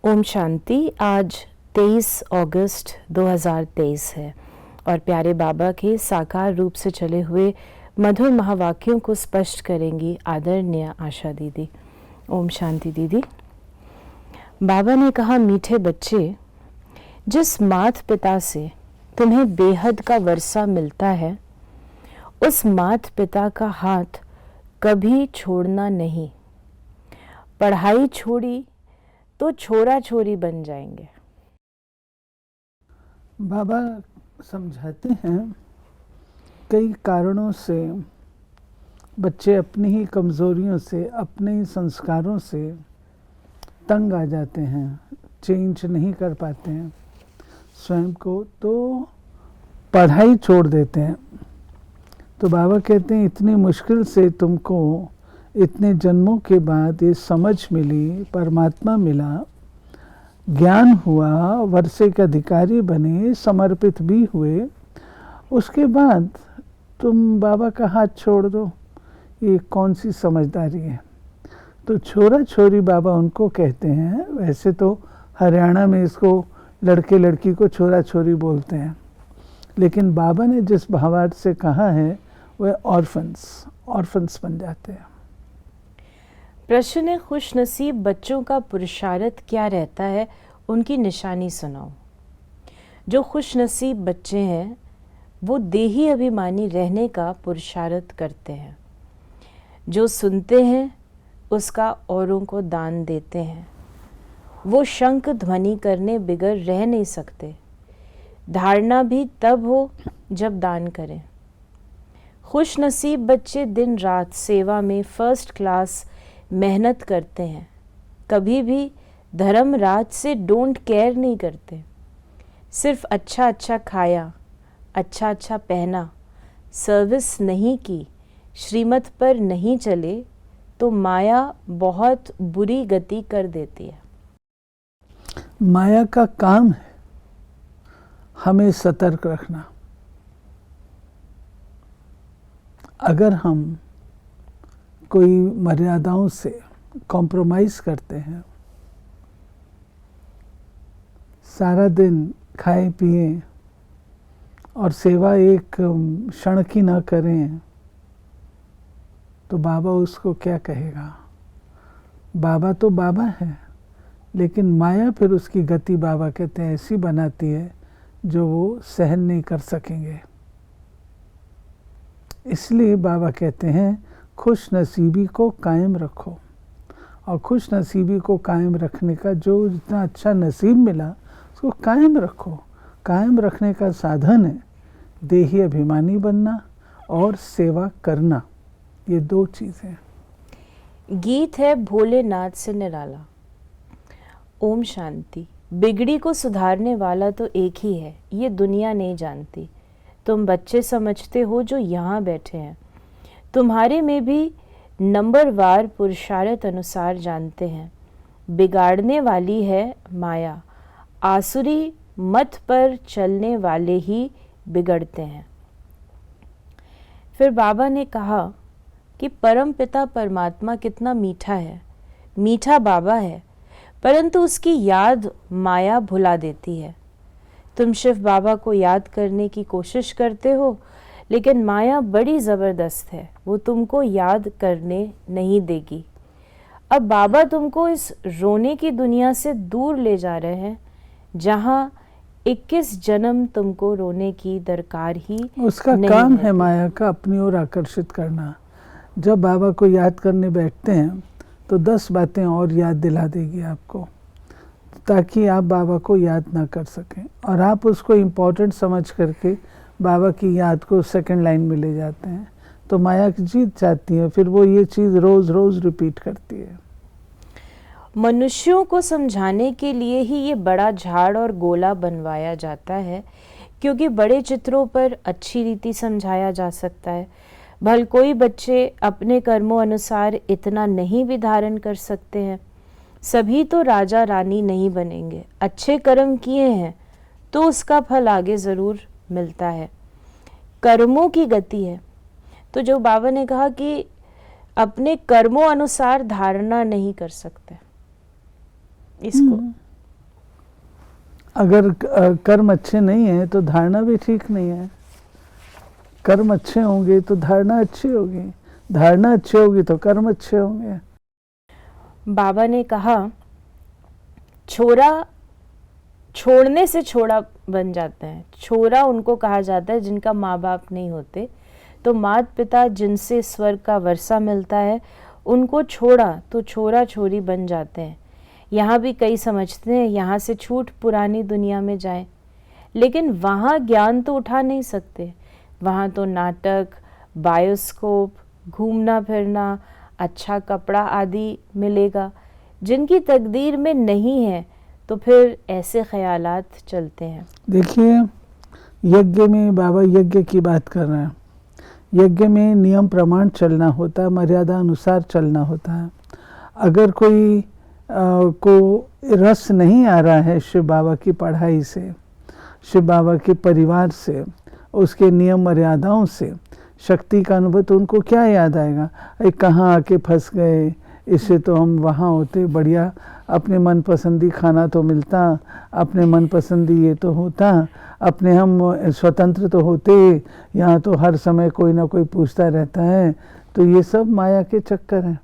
ओम शांति। आज 23 अगस्त 2023 है और प्यारे बाबा के साकार रूप से चले हुए मधुर महावाक्यों को स्पष्ट करेंगी आदरणीय आशा दीदी। ओम शांति दीदी। बाबा ने कहा, मीठे बच्चे, जिस माता पिता से तुम्हें बेहद का वर्षा मिलता है, उस माता पिता का हाथ कभी छोड़ना नहीं। पढ़ाई छोड़ी तो छोरा छोरी बन जाएंगे। बाबा समझाते हैं कई कारणों से बच्चे अपनी ही कमज़ोरियों से, अपने ही संस्कारों से तंग आ जाते हैं, चेंज नहीं कर पाते हैं स्वयं को, तो पढ़ाई छोड़ देते हैं। तो बाबा कहते हैं इतनी मुश्किल से तुमको इतने जन्मों के बाद ये समझ मिली, परमात्मा मिला, ज्ञान हुआ, वर्षे के अधिकारी बने, समर्पित भी हुए, उसके बाद तुम बाबा का हाथ छोड़ दो, ये कौन सी समझदारी है। तो छोरा छोरी बाबा उनको कहते हैं। वैसे तो हरियाणा में इसको लड़के लड़की को छोरा छोरी बोलते हैं, लेकिन बाबा ने जिस भावार्थ से कहा है वह ऑर्फन्स बन जाते हैं। प्रश्न है, खुश नसीब बच्चों का पुरुषार्थ क्या रहता है, उनकी निशानी सुनाओ। जो खुश नसीब बच्चे हैं वो देही अभिमानी रहने का पुरुषार्थ करते हैं। जो सुनते हैं उसका औरों को दान देते हैं। वो शंख ध्वनि करने बिगर रह नहीं सकते। धारणा भी तब हो जब दान करें। खुश नसीब बच्चे दिन रात सेवा में फर्स्ट क्लास मेहनत करते हैं। कभी भी धर्म राज से डोंट केयर नहीं करते। सिर्फ अच्छा अच्छा खाया, अच्छा अच्छा पहना, सर्विस नहीं की, श्रीमत पर नहीं चले तो माया बहुत बुरी गति कर देती है। माया का काम है हमें सतर्क रखना। अगर हम कोई मर्यादाओं से कॉम्प्रोमाइज़ करते हैं, सारा दिन खाए पिए और सेवा एक क्षण की ना करें, तो बाबा उसको क्या कहेगा। बाबा तो बाबा है, लेकिन माया फिर उसकी गति बाबा कहते हैं ऐसी बनाती है जो वो सहन नहीं कर सकेंगे। इसलिए बाबा कहते हैं खुश नसीबी को कायम रखो, और खुश नसीबी को कायम रखने का जो जितना अच्छा नसीब मिला उसको कायम रखो। कायम रखने का साधन है देही अभिमानी बनना और सेवा करना। ये दो चीज़ें। गीत है भोलेनाथ से निराला। ओम शांति। बिगड़ी को सुधारने वाला तो एक ही है, ये दुनिया नहीं जानती। तुम बच्चे समझते हो जो यहाँ बैठे हैं। तुम्हारे में भी नंबरवार पुरुषार्थ अनुसार जानते हैं। बिगाड़ने वाली है माया। आसुरी मत पर चलने वाले ही बिगड़ते हैं। फिर बाबा ने कहा कि परम पिता परमात्मा कितना मीठा है। मीठा बाबा है, परंतु उसकी याद माया भुला देती है। तुम शिव बाबा को याद करने की कोशिश करते हो, लेकिन माया बड़ी ज़बरदस्त है, वो तुमको याद करने नहीं देगी। अब बाबा तुमको इस रोने की दुनिया से दूर ले जा रहे हैं, जहाँ 21 जन्म तुमको रोने की दरकार ही उसका काम है माया का अपनी ओर आकर्षित करना। जब बाबा को याद करने बैठते हैं तो 10 बातें और याद दिला देगी आपको, ताकि आप बाबा को याद ना कर सकें, और आप उसको इम्पोर्टेंट समझ करके बाबा की याद को सेकंड लाइन में ले जाते हैं, तो माया की जीत जाती है। फिर वो ये चीज़ रोज़ रोज़ रिपीट करती है। मनुष्यों को समझाने के लिए ही ये बड़ा झाड़ और गोला बनवाया जाता है, क्योंकि बड़े चित्रों पर अच्छी रीति समझाया जा सकता है। भल कोई बच्चे अपने कर्मों अनुसार इतना नहीं भी धारण कर सकते हैं। सभी तो राजा रानी नहीं बनेंगे। अच्छे कर्म किए हैं तो उसका फल आगे ज़रूर मिलता है। कर्मों की गति है। तो जो बाबा ने कहा कि अपने कर्मों अनुसार धारणा नहीं कर सकते इसको। अगर कर्म अच्छे नहीं है तो धारणा भी ठीक नहीं है। कर्म अच्छे होंगे तो धारणा अच्छी होगी, धारणा अच्छी होगी तो कर्म अच्छे होंगे। बाबा ने कहा छोरा छोड़ने से छोड़ा बन जाते हैं। छोरा उनको कहा जाता है जिनका माँ बाप नहीं होते। तो माता पिता जिनसे स्वर्ग का वर्षा मिलता है उनको छोड़ा तो छोरा छोरी बन जाते हैं। यहाँ भी कई समझते हैं यहाँ से छूट पुरानी दुनिया में जाएं, लेकिन वहाँ ज्ञान तो उठा नहीं सकते। वहाँ तो नाटक, बायोस्कोप, घूमना फिरना, अच्छा कपड़ा आदि मिलेगा। जिनकी तकदीर में नहीं है तो फिर ऐसे ख्यालात चलते हैं। देखिए, यज्ञ में बाबा यज्ञ की बात कर रहे हैं। यज्ञ में नियम प्रमाण चलना होता है, मर्यादा अनुसार चलना होता है। अगर कोई को रस नहीं आ रहा है शिव बाबा की पढ़ाई से, शिव बाबा के परिवार से, उसके नियम मर्यादाओं से, शक्ति का अनुभव, तो उनको क्या याद आएगा? अरे कहाँ आके फंस गए, इससे तो हम वहाँ होते बढ़िया, अपने मनपसंदी खाना तो मिलता, अपने मनपसंदी ये तो होता, अपने हम स्वतंत्र तो होते, यहाँ तो हर समय कोई ना कोई पूछता रहता है। तो ये सब माया के चक्कर हैं।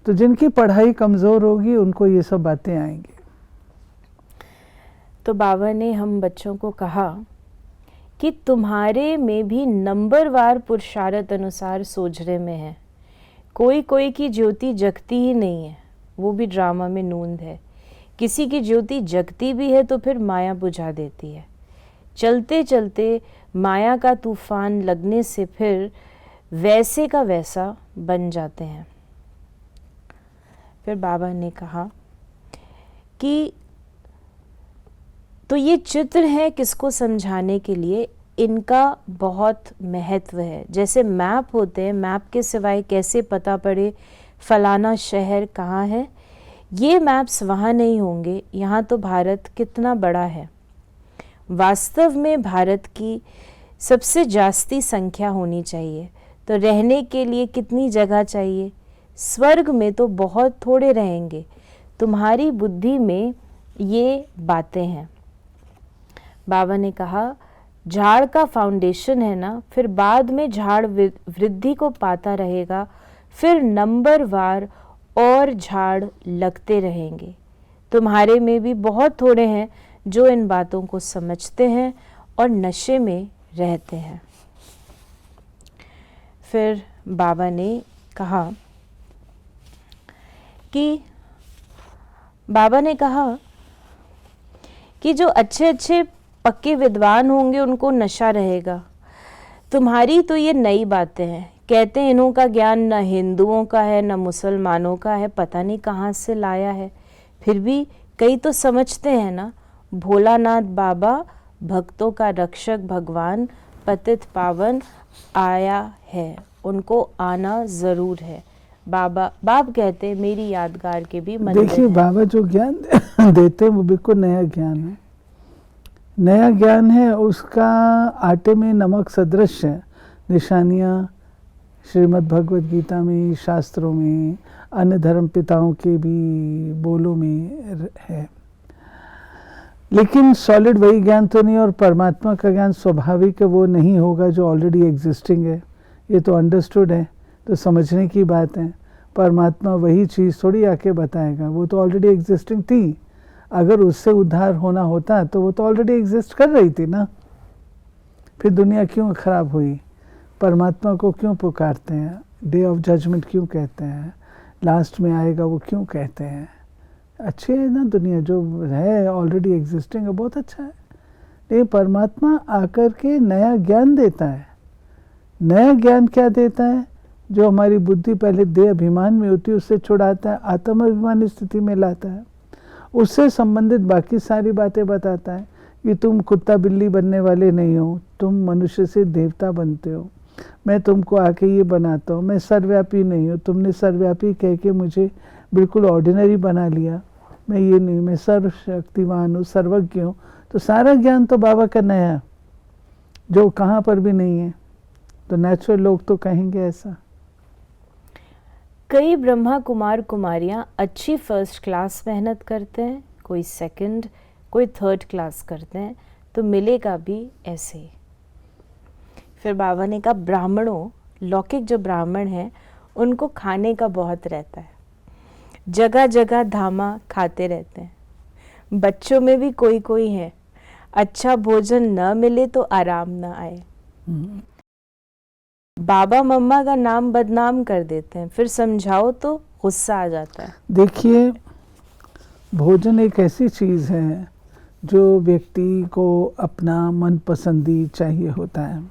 तो जिनकी पढ़ाई कमज़ोर होगी उनको ये सब बातें आएंगी। तो बाबा ने हम बच्चों को कहा कि तुम्हारे में भी नंबरवार पुरुषार्थ अनुसार सोझरे में है। कोई कोई की ज्योति जगती ही नहीं है, वो भी ड्रामा में नूंद है। किसी की ज्योति जगती भी है तो फिर माया बुझा देती है। चलते चलते माया का तूफान लगने से फिर वैसे का वैसा बन जाते हैं। फिर बाबा ने कहा कि तो ये चित्र है किसको समझाने के लिए, इनका बहुत महत्व है। जैसे मैप होते हैं, मैप के सिवाय कैसे पता पड़े फलाना शहर कहाँ है, ये मैप्स वहाँ नहीं होंगे। यहाँ तो भारत कितना बड़ा है। वास्तव में भारत की सबसे जास्ती संख्या होनी चाहिए, तो रहने के लिए कितनी जगह चाहिए? स्वर्ग में तो बहुत थोड़े रहेंगे। तुम्हारी बुद्धि में ये बातें हैं। बाबा ने कहा झाड़ का फाउंडेशन है ना, फिर बाद में झाड़ वृद्धि को पाता रहेगा, फिर नंबरवार और झाड़ लगते रहेंगे। तुम्हारे में भी बहुत थोड़े हैं जो इन बातों को समझते हैं और नशे में रहते हैं। फिर बाबा ने कहा कि जो अच्छे अच्छे पक्के विद्वान होंगे उनको नशा रहेगा। तुम्हारी तो ये नई बातें हैं। कहते हैं इन्हों का ज्ञान न हिंदुओं का है न मुसलमानों का है, पता नहीं कहाँ से लाया है। फिर भी कई तो समझते हैं ना, भोलानाथ बाबा भक्तों का रक्षक भगवान पतित पावन आया है, उनको आना ज़रूर है। बाप कहते हैं मेरी यादगार के भी मंदिर हैं। देखिए, बाबा जो ज्ञान देते हैं वो बिल्कुल नया ज्ञान है। नया ज्ञान है, उसका आटे में नमक सदृश है। निशानियाँ श्रीमद् भगवद गीता में, शास्त्रों में, अन्य धर्म पिताओं के भी बोलों में है। लेकिन सॉलिड वही ज्ञान तो नहीं, और परमात्मा का ज्ञान स्वाभाविक है वो नहीं होगा जो ऑलरेडी एग्जिस्टिंग है। ये तो अंडरस्टूड है, तो समझने की बात है। परमात्मा वही चीज़ थोड़ी आके बताएगा, वो तो ऑलरेडी एग्जिस्टिंग थी। अगर उससे उद्धार होना होता तो वो तो ऑलरेडी एग्जिस्ट कर रही थी ना। फिर दुनिया क्यों खराब हुई? परमात्मा को क्यों पुकारते हैं? डे ऑफ जजमेंट क्यों कहते हैं? लास्ट में आएगा वो क्यों कहते हैं? अच्छी है ना दुनिया, जो है ऑलरेडी एग्जिस्टिंग है, बहुत अच्छा है। लेकिन परमात्मा आकर के नया ज्ञान देता है। नया ज्ञान क्या देता है? जो हमारी बुद्धि पहले देह अभिमान में होती है उससे छुड़ाता है, आत्म अभिमान स्थिति में लाता है। उससे संबंधित बाकी सारी बातें बताता है कि तुम कुत्ता बिल्ली बनने वाले नहीं हो, तुम मनुष्य से देवता बनते हो। मैं तुमको आके ये बनाता हूँ, मैं सर्वव्यापी नहीं हूँ। तुमने सर्वव्यापी कह के मुझे बिल्कुल ऑर्डिनरी बना लिया। मैं ये नहीं, मैं सर्वशक्तिवान हूँ, सर्वज्ञ हूँ। तो सारा ज्ञान तो बाबा का नया है, जो कहाँ पर भी नहीं है। तो नेचुरल लोग तो कहेंगे ऐसा। कई ब्रह्मा कुमार कुमारियां अच्छी फर्स्ट क्लास मेहनत करते हैं, कोई सेकंड, कोई थर्ड क्लास करते हैं, तो मिलेगा भी ऐसे ही। फिर बाबा ने कहा ब्राह्मणों, लौकिक जो ब्राह्मण हैं उनको खाने का बहुत रहता है, जगह जगह धामा खाते रहते हैं। बच्चों में भी कोई कोई है, अच्छा भोजन न मिले तो आराम न आए। बाबा मम्मा का नाम बदनाम कर देते हैं, फिर समझाओ तो गुस्सा आ जाता है। देखिए, भोजन एक ऐसी चीज़ है जो व्यक्ति को अपना मनपसंदी चाहिए होता है,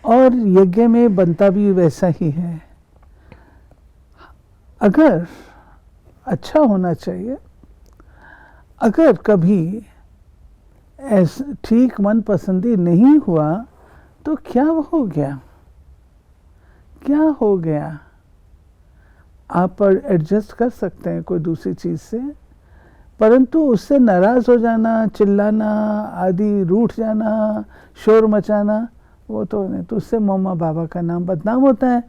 और यज्ञ में बनता भी वैसा ही है। अगर अच्छा होना चाहिए, अगर कभी ऐसा ठीक मनपसंदी नहीं हुआ तो क्या हो गया, क्या हो गया? आप एडजस्ट कर सकते हैं कोई दूसरी चीज़ से, परंतु उससे नाराज़ हो जाना, चिल्लाना आदि, रूठ जाना, शोर मचाना, वो तो नहीं। तो उससे मम्मा बाबा का नाम बदनाम होता है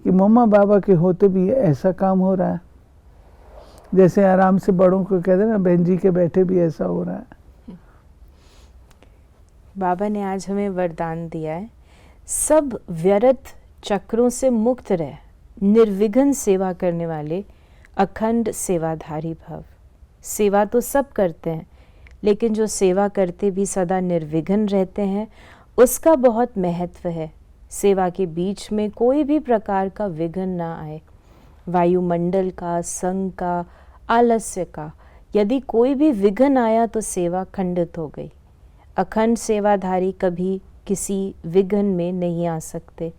कि मम्मा बाबा के होते भी ऐसा काम हो रहा है। जैसे आराम से बड़ों को कहते हैं ना, बहन जी के बैठे भी ऐसा हो रहा है। बाबा ने आज हमें वरदान दिया है, सब व्यर्थ चक्रों से मुक्त रह, निर्विघ्न सेवा करने वाले अखंड सेवाधारी भव। सेवा तो सब करते हैं, लेकिन जो सेवा करते भी सदा निर्विघ्न रहते हैं, उसका बहुत महत्व है। सेवा के बीच में कोई भी प्रकार का विघ्न ना आए। वायुमंडल का, संग का, आलस्य का, यदि कोई भी विघ्न आया तो सेवा खंडित हो गई। अखंड सेवाधारी कभी किसी विघ्न में नहीं आ सकते।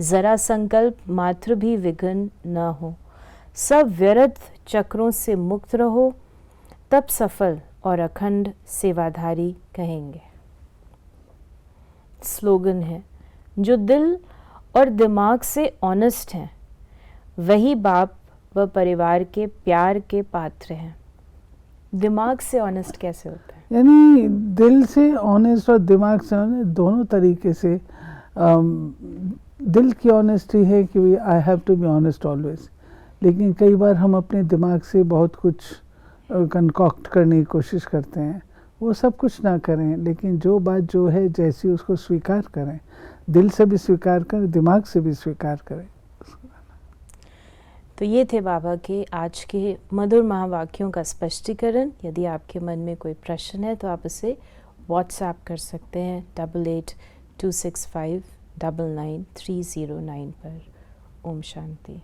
जरा संकल्प मात्र भी विघ्न न हो। सब व्यर्थ चक्रों से मुक्त रहो, तब सफल और अखंड सेवाधारी कहेंगे। स्लोगन है, जो दिल और दिमाग से ऑनेस्ट हैं, वही बाप व परिवार के प्यार के पात्र हैं। दिमाग से ऑनेस्ट कैसे होता है? यानी दिल से ऑनेस्ट और दिमाग से ऑनेस्ट दोनों तरीके से। दिल की ऑनेस्टी है कि I have to be honest always, लेकिन कई बार हम अपने दिमाग से बहुत कुछ कंकॉक्ट करने की कोशिश करते हैं। वो सब कुछ ना करें, लेकिन जो बात जो है जैसी उसको स्वीकार करें, दिल से भी स्वीकार करें, दिमाग से भी स्वीकार करें। तो ये थे बाबा के आज के मधुर महावाक्यों का स्पष्टीकरण। यदि आपके मन में कोई प्रश्न है तो आप उसे व्हाट्सएप कर सकते हैं 8826599309 पर। ओम शांति।